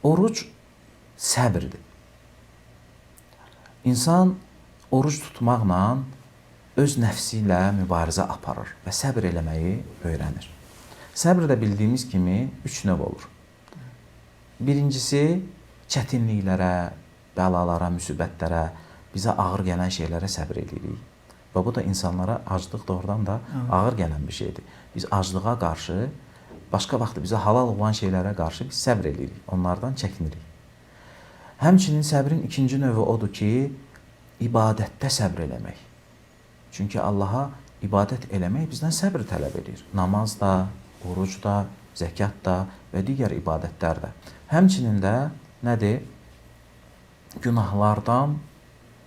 Oruc səbirdir. İnsan oruc tutmaqla öz nəfsi ilə mübarizə aparır və səbr eləməyi öyrənir. Səbr də bildiyimiz kimi 3 növ olur. Birincisi, çətinliklərə, bəlalara, müsibətlərə, bizə ağır gələn şeylərə səbr edirik. Və bu da insanlara aclıq doğrudan da ağır gələn bir şeydir. Biz aclığa qarşı, başqa vaxt bizə halal olan şeylərə qarşı biz səbr edirik, onlardan çəkinirik. Həmçinin səbrin ikinci növü odur ki, ibadətdə səbr eləmək. Çünki Allaha ibadət eləmək bizdən səbr tələb edir. Namaz da, oruc da, zəkat da və digər ibadətlər də. Həmçinin də nədir? Günahlardan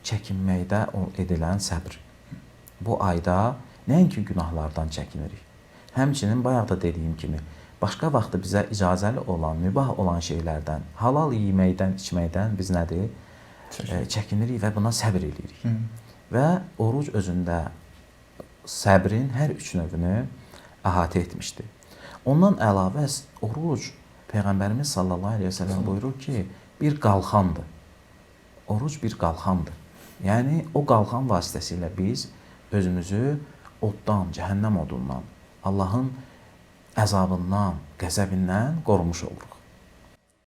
çəkinməkdə edilən səbr. Bu ayda nəinki günahlardan çəkinirik. Həmçinin bayaq da dediyim kimi, başqa vaxtda bizə icazəli olan, mübah olan şeylərdən, halal yeməkdən, içməkdən biz nədir? Çəkinirik və buna səbr edirik. Və oruc özündə səbrin hər 3 növünü əhatə etmişdir. Ondan əlavə oruc, Peyğəmbərimiz sallallahu aleyhi ve sellem buyurur ki, bir qalxandır. Oruc bir qalxandır. Yəni, o qalxan vasitəsilə biz özümüzü oddan, cəhənnəm odundan, Allahın əzabından, qəzəbindən qorumuş oluruq.